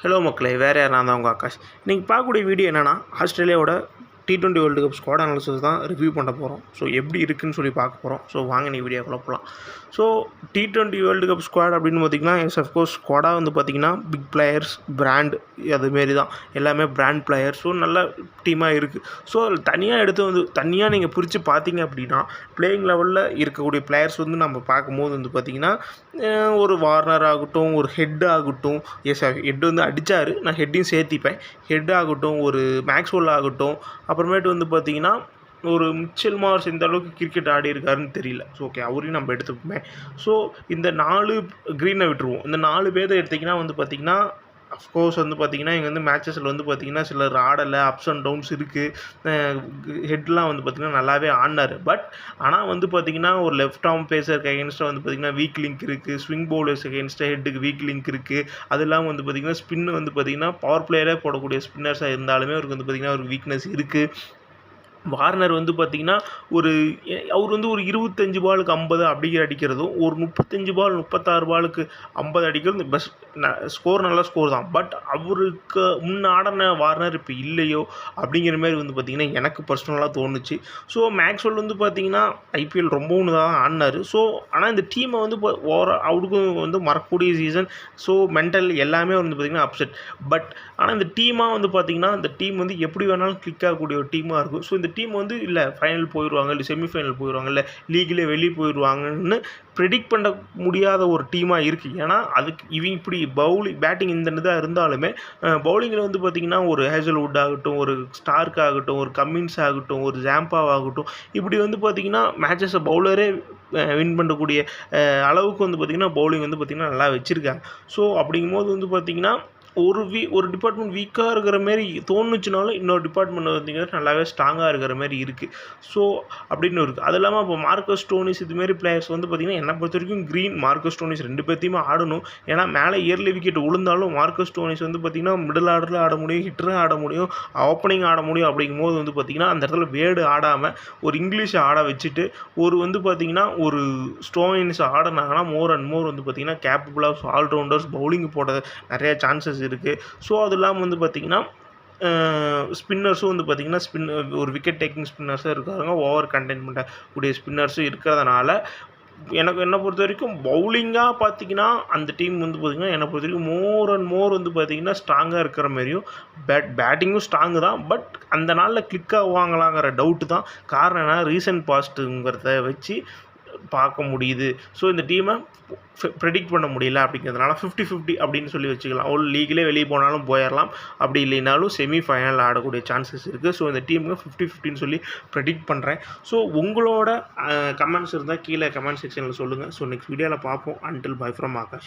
Hello மக்களே, வேறு யார்? நான் தான் உங்கள் ஆகாஷ். இன்றைக்கி பார்க்கக்கூடிய வீடியோ என்னென்னா, ஆஸ்திரேலியாவோட T20 world cup squad analysis தான் ரிவ்யூ பண்ண போகிறோம். ஸோ எப்படி இருக்குதுன்னு சொல்லி பார்க்க போகிறோம். ஸோ வாங்க நீ வீடியோக்குள்ளே போகலாம். So T20 world cup squad அப்படின்னு பார்த்திங்கன்னா, அஃப்கோர்ஸ் ஸ்குவாடாக வந்து பார்த்திங்கன்னா பிக் பிளேயர்ஸ், பிராண்ட் அதுமாரி தான் எல்லாமே பிராண்ட் பிளேயர். ஸோ நல்ல டீமாக இருக்குது. ஸோ அதில் தனியாக நீங்கள் பிரித்து பார்த்தீங்க அப்படின்னா, பிளேயிங் லெவலில் இருக்கக்கூடிய பிளேயர்ஸ் வந்து நம்ம பார்க்கும்போது வந்து பார்த்திங்கன்னா, ஒரு வார்னர் ஆகட்டும், ஒரு ஹெட் ஆகட்டும், ஹெட் வந்து அடித்தார், நான் ஹெட்டையும் சேர்த்திப்பேன். ஹெட் ஆகட்டும், ஒரு மேக்ஸ்வெல் ஆகட்டும், அப்புறமேட்டு வந்து பார்த்திங்கன்னா ஒரு மிச்சல் மார்ஸ் இந்த அளவுக்கு கிரிக்கெட் ஆடி இருக்காருன்னு தெரியல. ஸோ ஓகே, அவரையும் நம்ம எடுத்துப்போமே. ஸோ இந்த 4 க்ரீனை விட்டுருவோம். இந்த 4 பேரை எடுத்திங்கன்னா வந்து பார்த்திங்கன்னா, அஃப்கோர்ஸ் வந்து பார்த்திங்கன்னா இங்கே வந்து மேட்சஸில் வந்து பார்த்திங்கன்னா சிலர் ஆடலை, அப்ஸ் அண்ட் டவுன்ஸ் இருக்குது. ஹெட்லாம் வந்து பார்த்திங்கன்னா நல்லாவே ஆடினார். ஆனால் வந்து பார்த்திங்கன்னா ஒரு லெஃப்ட் ஆர்ம் பேசருக்கு அகேன்ஸ்டாக வந்து பார்த்திங்கன்னா வீக் லிங்க் இருக்குது. ஸ்விங் பவுலர்ஸ் அகேன்ஸ்டாக ஹெட்டுக்கு வீக் லிங்க் இருக்குது. அது இல்லாமல் வந்து பார்த்திங்கன்னா ஸ்பின்னு வந்து பார்த்திங்கன்னா பவர் பிளேயரே போடக்கூடிய ஸ்பின்னர்ஸாக இருந்தாலுமே அவருக்கு வந்து பார்த்திங்கன்னா ஒரு வீக்னஸ் இருக்குது. வார்னர் வந்து பார்த்திங்கன்னா அவர் வந்து ஒரு 25 பாலுக்கு 50 அப்படிங்கிற அடிக்கிறதும், ஒரு 35 பால் 36 பாலுக்கு 50 அடிக்கிறதும் பெஸ்ட் ஸ்கோர். நல்ல ஸ்கோர் தான். பட் அவருக்கு ஆடின வார்னர் இப்போ இல்லையோ அப்படிங்கிற மாதிரி வந்து பார்த்திங்கன்னா எனக்கு பர்சனலாக தோணுச்சு. ஸோ மேக்ஸ்வெல் வந்து பார்த்திங்கன்னா IPL ரொம்பவும் தான் ஆடினார். ஸோ ஆனால் இந்த டீமை வந்து அவருக்கும் வந்து மறக்கக்கூடிய சீசன். ஸோ மென்டல் எல்லாமே வந்து பார்த்திங்கன்னா அப்செட். ஆனால் இந்த டீமாக வந்து பார்த்திங்கன்னா இந்த டீம் வந்து எப்படி வேணாலும் கிளிக் ஆகக்கூடிய ஒரு டீமாக இருக்கும். ஸோ இந்த டீம் வந்து இல்லை ஃபைனல் போயிடுவாங்க, இல்லை செமிஃபைனல் போயிடுவாங்க, இல்லை லீக்லேயே வெளியே போயிடுவாங்கன்னு ப்ரெடிக்ட் பண்ண முடியாத ஒரு டீமாக இருக்குது. ஏன்னா அதுக்கு இவங்க இப்படி பேட்டிங் இந்த இதாக இருந்தாலுமே பவுலிங்கில் வந்து பார்த்திங்கன்னா ஒரு ஹேசல்வுட் ஆகட்டும், ஒரு ஸ்டார்க் ஆகட்டும், ஒரு கம்மின்ஸ் ஆகட்டும், ஒரு ஜாம்பாவ் ஆகட்டும், இப்படி வந்து பார்த்திங்கன்னா மேட்சஸை பவுலரே வின் பண்ணக்கூடிய அளவுக்கு வந்து பார்த்திங்கன்னா பவுலிங் வந்து பார்த்திங்கன்னா நல்லா வச்சுருக்காங்க. ஸோ அப்படிங்கும்போது வந்து பார்த்திங்கன்னா ஒரு டிபார்ட்மெண்ட் வீக்காக இருக்கிற மாரி தோணுச்சுனாலும் இன்னொரு டிபார்ட்மெண்ட் பார்த்திங்கன்னா நல்லாவே ஸ்ட்ராங்காக இருக்கிற மாதிரி இருக்குது. ஸோ அப்படின்னு இருக்குது. அது இல்லாமல் இப்போ மார்க்கஸ் ஸ்டோனிஸ் இதுமாரி பிளேயர்ஸ் வந்து பார்த்திங்கன்னா என்னை பொறுத்த வரைக்கும் மார்க்கஸ் ஸ்டோனிஸ் 2 பேர்த்தையுமே ஆடணும். ஏன்னா மேலே இயர்லி விக்கெட் விழுந்தாலும் மார்க்கஸ் ஸ்டோனிஸ் வந்து பார்த்திங்கன்னா மிடில் ஆர்டரில் ஆட முடியும், ஹிட்டரும் ஆட முடியும், ஓப்பனிங் ஆட முடியும். அப்படிங்கும்போது வந்து பார்த்திங்கன்னா அந்த இடத்துல வேர்டு ஆடாமல் ஒரு இங்கிலீஷை ஆட வச்சுட்டு வந்து பார்த்திங்கன்னா ஒரு ஸ்டோனிஸ் ஆடினாங்கன்னா மோர் அண்ட் மோர் வந்து பார்த்திங்கன்னா கேப்பபிள் ஆஃப் ஆல்ரவுண்டர்ஸ் பவுலிங் போட நிறைய சான்சஸ் இருக்குது. ஸோ அது இல்லாமல் வந்து பார்த்திங்கன்னா ஸ்பின்னர்ஸும் வந்து பார்த்திங்கன்னா ஒரு விக்கெட் டேக்கிங் ஸ்பின்னர்ஸும் இருக்காங்க, ஓவர் கண்டெயின்மெண்ட் கூடிய ஸ்பின்னர்ஸும் இருக்கிறதுனால என்னை பொறுத்த வரைக்கும் பவுலிங்காக பார்த்திங்கன்னா அந்த டீம் வந்து பார்த்திங்கன்னா என்னை பொறுத்த வரைக்கும் மோர் அண்ட் மோர் வந்து பார்த்திங்கன்னா ஸ்ட்ராங்காக இருக்கிற மாதிரியும் பேட்டிங்கும் ஸ்ட்ராங்கு தான். பட் அந்த நாளில் கிளிக் ஆகுவாங்களாங்கிற டவுட்டு தான். காரணம் என்ன, ரீசன்ட் பாஸ்ட்டுங்கிறத வச்சு பார்க்க முடியுது. ஸோ இந்த டீமை ப்ரெடிக்ட் பண்ண முடியல. அப்படிங்கிறதுனால 50-50 அப்படின்னு சொல்லி வச்சுக்கலாம். ஒரு லீக்லே வெளியே போனாலும் போயிடலாம், அப்படி இல்லைனாலும் செமிஃபைனல் ஆடக்கூடிய சான்சஸ் இருக்குது. ஸோ இந்த டீமுக்கு 50-50ன்னு சொல்லி ப்ரெடிக்ட் பண்ணுறேன். ஸோ உங்களோட கமெண்ட்ஸ் இருந்தால் கீழே கமெண்ட் செக்ஷனில் சொல்லுங்கள். ஸோ நெக்ஸ்ட் வீடியோவில் பார்ப்போம். Until by from Akash.